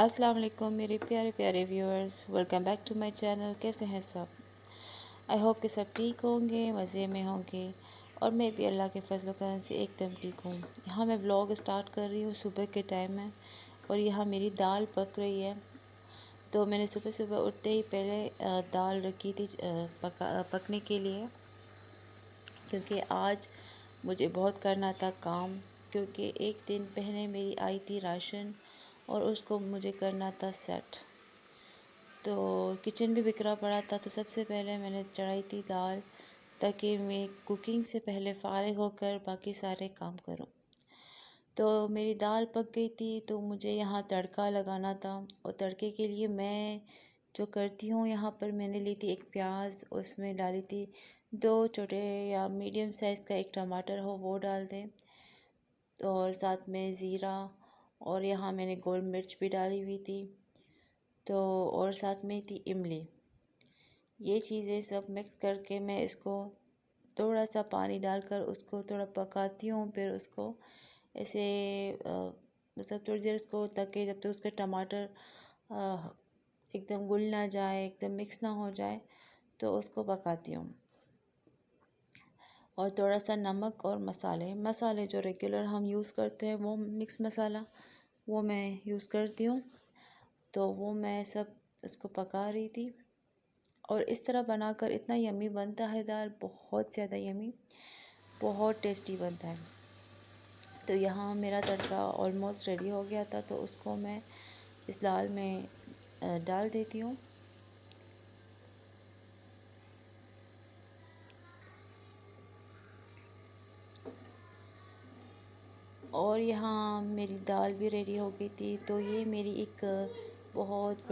अस्सलाम वालेकुम मेरे प्यारे प्यारे viewers, welcome back to my channel. कैसे हैं सब? आई होप कि सब ठीक होंगे, मज़े में होंगे। और मैं भी अल्लाह के फजल करम से एकदम ठीक हूँ। यहाँ मैं व्लॉग स्टार्ट कर रही हूँ, सुबह के टाइम है और यहाँ मेरी दाल पक रही है। तो मैंने सुबह सुबह उठते ही पहले दाल रखी थी पकने के लिए, क्योंकि आज मुझे बहुत करना था काम। क्योंकि एक दिन पहले मेरी आई थी राशन और उसको मुझे करना था सेट, तो किचन भी बिखरा पड़ा था। तो सबसे पहले मैंने चढ़ाई थी दाल, ताकि मैं कुकिंग से पहले फ़ारिग होकर बाकी सारे काम करूं। तो मेरी दाल पक गई थी, तो मुझे यहाँ तड़का लगाना था। और तड़के के लिए मैं जो करती हूँ, यहाँ पर मैंने ली थी एक प्याज, उसमें डाली थी 2 छोटे या मीडियम साइज़ का एक टमाटर हो वो डाल दें, और साथ में ज़ीरा, और यहाँ मैंने गोल मिर्च भी डाली हुई थी। तो और साथ में थी इमली। ये चीज़ें सब मिक्स करके मैं इसको थोड़ा सा पानी डालकर उसको थोड़ा पकाती हूँ। फिर उसको ऐसे मतलब थोड़ी देर उसको, ताकि जब तक उसका टमाटर अ, एकदम घुल ना जाए, एकदम मिक्स ना हो जाए, तो उसको पकाती हूँ। और थोड़ा सा नमक और मसाले जो रेगुलर हम यूज़ करते हैं, वो मिक्स मसाला वो मैं यूज़ करती हूँ। तो वो मैं सब इसको पका रही थी। और इस तरह बनाकर इतना यम्मी बनता है दाल, बहुत ज़्यादा यम्मी, बहुत टेस्टी बनता है। तो यहाँ मेरा तड़का ऑलमोस्ट रेडी हो गया था, तो उसको मैं इस दाल में डाल देती हूँ। और यहाँ मेरी दाल भी रेडी हो गई थी। तो ये मेरी एक बहुत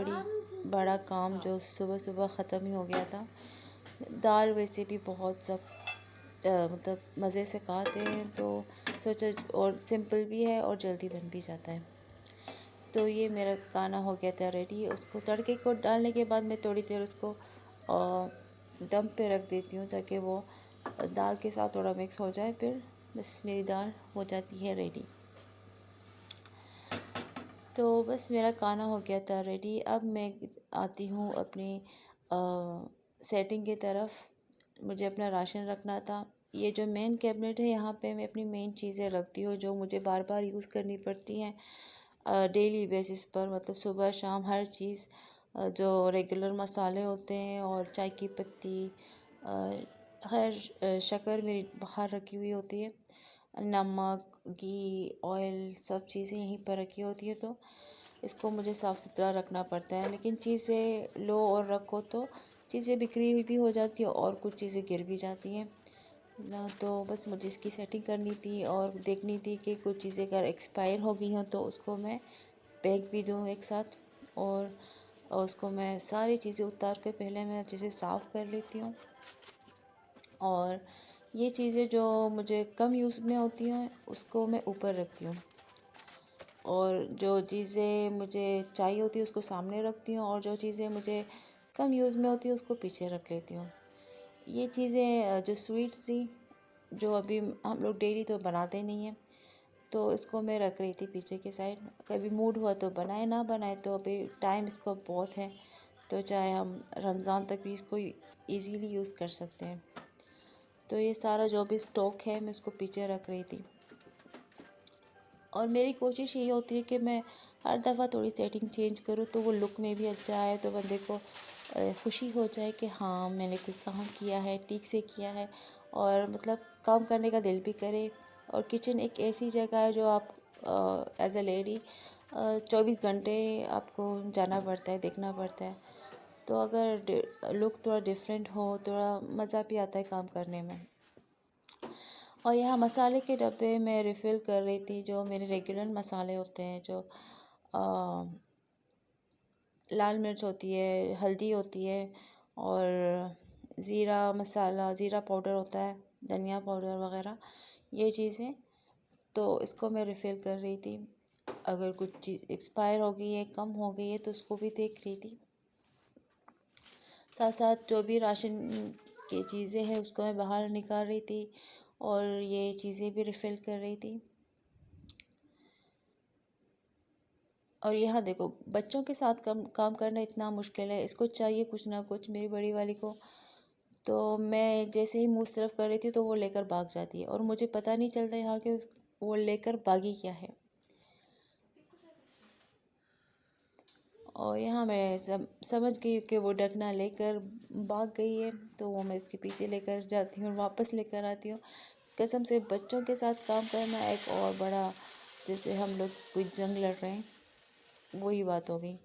बड़ा काम जो सुबह सुबह ख़त्म ही हो गया था। दाल वैसे भी बहुत सब मतलब मज़े से खाते हैं, तो सोचा, और सिंपल भी है और जल्दी बन भी जाता है। तो ये मेरा खाना हो गया था रेडी। उसको तड़के को डालने के बाद मैं थोड़ी देर उसको दम पे रख देती हूँ, ताकि वो दाल के साथ थोड़ा मिक्स हो जाए। फिर बस मेरी दाल हो जाती है रेडी। तो बस मेरा खाना हो गया था रेडी। अब मैं आती हूँ अपनी सेटिंग की तरफ। मुझे अपना राशन रखना था। ये जो मेन कैबिनेट है, यहाँ पे मैं अपनी मेन चीज़ें रखती हूँ, जो मुझे बार बार यूज़ करनी पड़ती हैं डेली बेसिस पर, मतलब सुबह शाम हर चीज़। जो रेगुलर मसाले होते हैं और चाय की पत्ती, हर शक्कर मेरी बाहर रखी हुई होती है, नमक, घी, ऑयल, सब चीज़ें यहीं पर रखी होती है। तो इसको मुझे साफ़ सुथरा रखना पड़ता है। लेकिन चीज़ें लो और रखो तो चीज़ें बिखरी हुई भी हो जाती है और कुछ चीज़ें गिर भी जाती हैं ना। तो बस मुझे इसकी सेटिंग करनी थी और देखनी थी कि कुछ चीज़ें अगर एक्सपायर हो गई हों तो उसको मैं फेंक भी दूँ एक साथ। और उसको मैं सारी चीज़ें उतार कर पहले मैं अच्छे से साफ़ कर लेती हूँ। और ये चीज़ें जो मुझे कम यूज़ में होती हैं, उसको मैं ऊपर रखती हूँ। और जो चीज़ें मुझे चाहिए होती है उसको सामने रखती हूँ, और जो चीज़ें मुझे कम यूज़ में होती है उसको पीछे रख लेती हूँ। ये चीज़ें जो स्वीट्स थी, जो अभी हम लोग डेली तो बनाते नहीं हैं, तो इसको मैं रख रही थी पीछे की साइड। कभी मूड हुआ तो बनाए, ना बनाए तो अभी टाइम इसको बहुत है, तो चाहे हम रमज़ान तक भी इसको इजीली यूज़ कर सकते हैं। तो ये सारा जो भी स्टॉक है मैं इसको पीछे रख रही थी। और मेरी कोशिश यही होती है कि मैं हर दफ़ा थोड़ी सेटिंग चेंज करूँ, तो वो लुक में भी अच्छा आए, तो बंदे को खुशी हो जाए कि हाँ मैंने कोई काम किया है, ठीक से किया है, और मतलब काम करने का दिल भी करे। और किचन एक ऐसी जगह है जो आप एज अ लेडी 24 घंटे आपको जाना पड़ता है, देखना पड़ता है। तो अगर लुक थोड़ा डिफरेंट हो, थोड़ा मज़ा भी आता है काम करने में। और यहाँ मसाले के डब्बे में रिफ़िल कर रही थी, जो मेरे रेगुलर मसाले होते हैं, जो अ, लाल मिर्च होती है, हल्दी होती है, और ज़ीरा मसाला, ज़ीरा पाउडर होता है, धनिया पाउडर वगैरह, ये चीज़ें। तो इसको मैं रिफ़िल कर रही थी। अगर कुछ चीज़ एक्सपायर हो गई है, कम हो गई है, तो उसको भी देख रही थी। साथ साथ जो भी राशन की चीज़ें हैं उसको मैं बाहर निकाल रही थी, और ये चीज़ें भी रिफ़िल कर रही थी। और यहाँ देखो, बच्चों के साथ काम करना इतना मुश्किल है। इसको चाहिए कुछ ना कुछ, मेरी बड़ी वाली को। तो मैं जैसे ही मुँह उस तरफ कर रही थी तो वो लेकर भाग जाती है, और मुझे पता नहीं चलता यहाँ के उस वो लेकर भागी क्या है। और यहाँ मैं समझ गई कि वो ढकना लेकर भाग गई है, तो वो मैं इसके पीछे लेकर जाती हूँ और वापस लेकर आती हूँ। कसम से बच्चों के साथ काम करना एक और बड़ा, जैसे हम लोग कोई जंग लड़ रहे हैं, वही बात हो गई।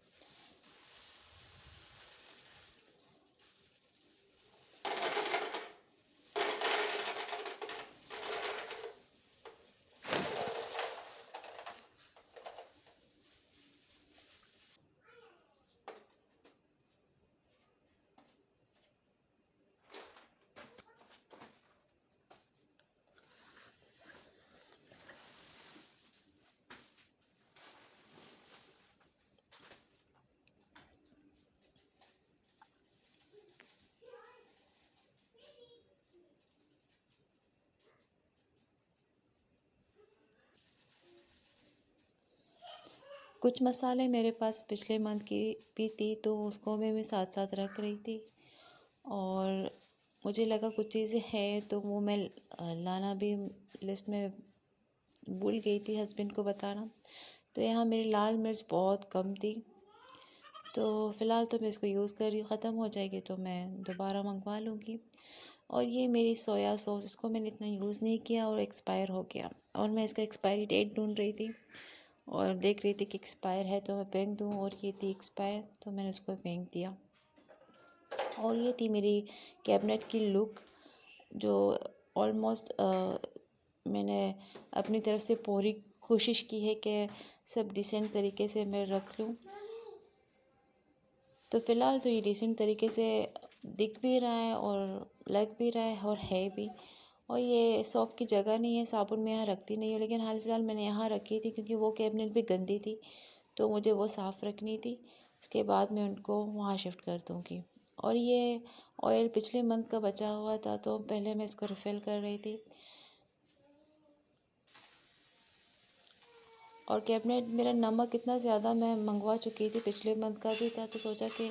कुछ मसाले मेरे पास पिछले मंथ की भी थी, तो उसको भी मैं साथ साथ रख रही थी। और मुझे लगा कुछ चीज़ें हैं तो वो मैं लाना भी लिस्ट में भूल गई थी हस्बैंड को बताना। तो यहाँ मेरी लाल मिर्च बहुत कम थी, तो फ़िलहाल तो मैं इसको यूज़ कर रही हूँ। ख़त्म हो जाएगी तो मैं दोबारा मंगवा लूँगी। और ये मेरी सोया सॉस, इसको मैंने इतना यूज़ नहीं किया और एक्सपायर हो गया, और मैं इसका एक्सपायरी डेट ढूंढ रही थी और देख रही थी कि एक्सपायर है तो मैं फेंक दूँ, और ये थी एक्सपायर तो मैंने उसको फेंक दिया। और ये थी मेरी कैबिनेट की लुक, जो ऑलमोस्ट मैंने अपनी तरफ से पूरी कोशिश की है कि सब डिसेंट तरीके से मैं रख लूँ। तो फ़िलहाल तो ये डिसेंट तरीके से दिख भी रहा है और लग भी रहा है और है भी। और ये सॉफ़ की जगह नहीं है, साबुन में यहाँ रखती नहीं हूँ, लेकिन हाल फ़िलहाल मैंने यहाँ रखी थी क्योंकि वो कैबिनेट भी गंदी थी, तो मुझे वो साफ़ रखनी थी। उसके बाद मैं उनको वहाँ शिफ्ट कर दूँगी। और ये ऑयल पिछले मंथ का बचा हुआ था, तो पहले मैं इसको रिफ़िल कर रही थी। और कैबिनेट मेरा नमक इतना ज़्यादा मैं मंगवा चुकी थी, पिछले मंथ का भी था, तो सोचा कि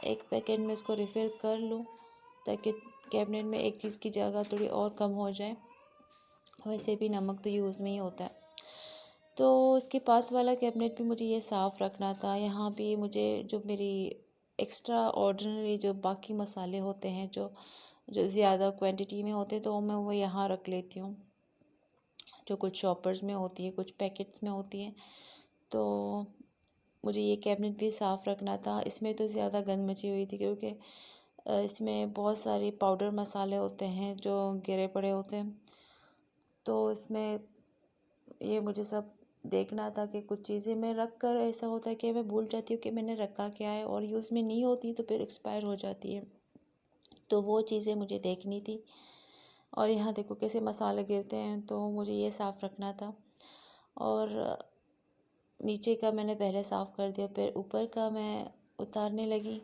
एक पैकेट में इसको रिफ़िल कर लूँ ताकि कैबिनेट में एक चीज़ की जगह थोड़ी और कम हो जाए। वैसे भी नमक तो यूज़ में ही होता है। तो उसके पास वाला कैबिनेट भी मुझे ये साफ़ रखना था। यहाँ भी मुझे जो मेरी एक्स्ट्रा ऑर्डिनरी जो बाकी मसाले होते हैं, जो जो ज़्यादा क्वांटिटी में होते हैं, तो मैं वो यहाँ रख लेती हूँ, जो कुछ शॉपर्स में होती है, कुछ पैकेट्स में होती है। तो मुझे ये कैबिनेट भी साफ़ रखना था। इसमें तो ज़्यादा गंद मची हुई थी क्योंकि इसमें बहुत सारे पाउडर मसाले होते हैं जो गिरे पड़े होते हैं। तो इसमें ये मुझे सब देखना था कि कुछ चीज़ें मैं रख कर ऐसा होता है कि मैं भूल जाती हूँ कि मैंने रखा क्या है, और यूज़ में नहीं होती तो फिर एक्सपायर हो जाती है। तो वो चीज़ें मुझे देखनी थी। और यहाँ देखो कैसे मसाले गिरते हैं, तो मुझे ये साफ़ रखना था। और नीचे का मैंने पहले साफ़ कर दिया, फिर ऊपर का मैं उतारने लगी।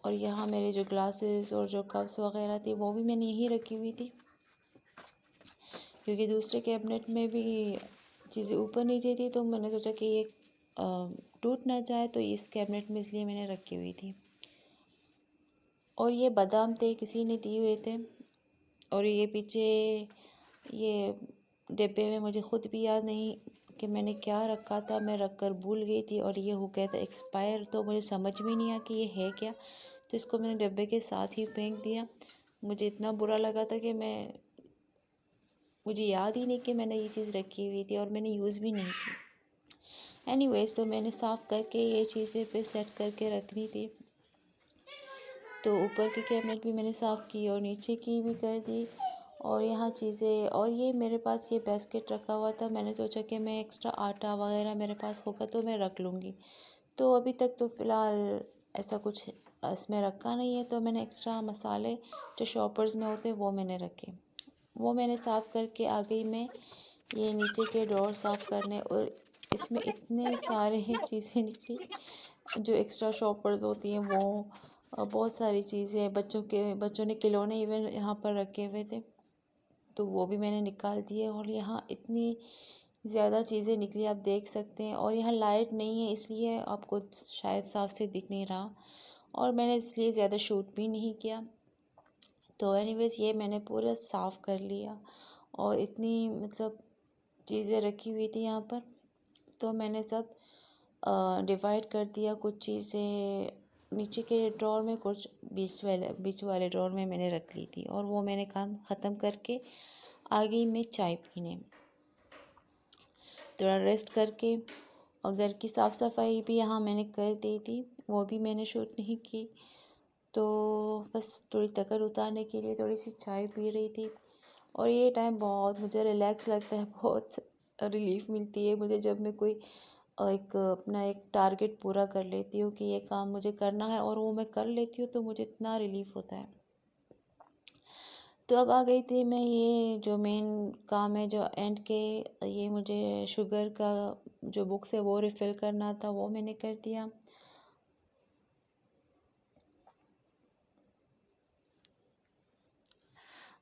और यहाँ मेरे जो ग्लासेस और जो कप्स वगैरह थी वो भी मैंने यहीं रखी हुई थी, क्योंकि दूसरे कैबिनेट में भी चीज़ें ऊपर नीचे थी, तो मैंने सोचा कि ये टूट ना जाए, तो इस कैबिनेट में इसलिए मैंने रखी हुई थी। और ये बादाम थे, किसी ने दिए हुए थे। और ये पीछे ये डिब्बे में मुझे ख़ुद भी याद नहीं कि मैंने क्या रखा था, मैं रख कर भूल गई थी और ये हो गया था एक्सपायर, तो मुझे समझ भी नहीं आया कि ये है क्या। तो इसको मैंने डिब्बे के साथ ही फेंक दिया। मुझे इतना बुरा लगा था कि मुझे याद ही नहीं कि मैंने ये चीज़ रखी हुई थी और मैंने यूज़ भी नहीं की। एनीवेज़, तो मैंने साफ़ करके ये चीज़ें पे सेट करके रखनी थी। तो ऊपर की कैबिनेट भी मैंने साफ़ की और नीचे की भी कर दी। और यहाँ चीज़ें, और ये मेरे पास ये बास्केट रखा हुआ था, मैंने सोचा कि मैं एक्स्ट्रा आटा वगैरह मेरे पास होगा तो मैं रख लूँगी। तो अभी तक तो फ़िलहाल ऐसा कुछ इसमें रखा नहीं है, तो मैंने एक्स्ट्रा मसाले जो शॉपर्स में होते हैं वो मैंने रखे। वो मैंने साफ़ करके आ गई मैं ये नीचे के ड्रॉर साफ़ करने, और इसमें इतने सारे चीज़ें निकली जो एक्स्ट्रा शॉपर्स होती हैं वो। बहुत सारी चीज़ें, बच्चों ने खिलौने इवन यहाँ पर रखे हुए थे, तो वो भी मैंने निकाल दिए। और यहाँ इतनी ज़्यादा चीज़ें निकली, आप देख सकते हैं। और यहाँ लाइट नहीं है इसलिए आपको शायद साफ से दिख नहीं रहा, और मैंने इसलिए ज़्यादा शूट भी नहीं किया। तो एनीवेज़ ये मैंने पूरा साफ़ कर लिया, और इतनी मतलब चीज़ें रखी हुई थी यहाँ पर, तो मैंने सब डिवाइड कर दिया। कुछ चीज़ें नीचे के ड्रॉर में, कुछ बीच वाले ड्रॉर में मैंने रख ली थी, और वो मैंने काम ख़त्म करके आ गई मैं चाय पीने। थोड़ा रेस्ट करके, और घर की साफ़ सफाई भी यहाँ मैंने कर दी थी, वो भी मैंने शूट नहीं की। तो बस थोड़ी थकन उतारने के लिए थोड़ी सी चाय पी रही थी। और ये टाइम बहुत मुझे रिलैक्स लगता है, बहुत रिलीफ़ मिलती है मुझे जब मैं कोई एक अपना एक टारगेट पूरा कर लेती हूँ कि ये काम मुझे करना है, और वो मैं कर लेती हूँ, तो मुझे इतना रिलीफ़ होता है। तो अब आ गई थी मैं, ये जो मेन काम है जो एंड के, ये मुझे शुगर का जो बुक्स है वो रिफ़िल करना था, वो मैंने कर दिया।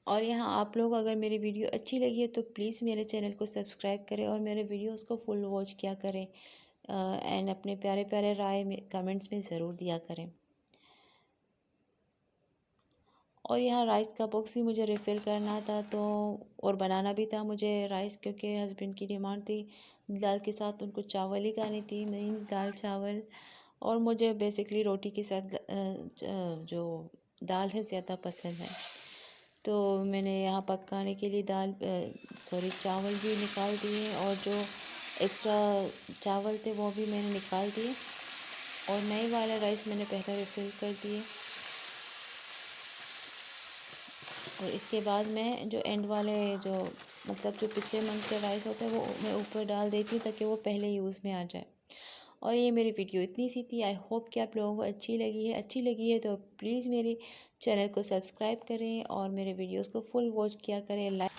और यहाँ आप लोग अगर मेरी वीडियो अच्छी लगी है तो प्लीज़ मेरे चैनल को सब्सक्राइब करें, और मेरे वीडियोस को फुल वॉच किया करें, एंड अपने प्यारे प्यारे राय में कमेंट्स में ज़रूर दिया करें। और यहाँ राइस का बॉक्स भी मुझे रिफ़िल करना था, तो और बनाना भी था मुझे राइस, क्योंकि हस्बैंड की डिमांड थी दाल के साथ उनको चावल ही खानी थी, मीन्स दाल चावल। और मुझे बेसिकली रोटी के साथ जो दाल है ज़्यादा पसंद है। तो मैंने यहाँ पकाने के लिए चावल भी निकाल दिए, और जो एक्स्ट्रा चावल थे वो भी मैंने निकाल दिए, और नए वाला राइस मैंने पहले रिफ़िल कर दिए। और इसके बाद मैं जो एंड वाले जो मतलब जो पिछले मंथ के राइस होते हैं वो मैं ऊपर डाल देती हूँ, ताकि वो पहले यूज़ में आ जाए। और ये मेरी वीडियो इतनी सी थी। आई होप कि आप लोगों को अच्छी लगी है तो प्लीज़ मेरे चैनल को सब्सक्राइब करें, और मेरे वीडियोस को फुल वॉच किया करें, लाइक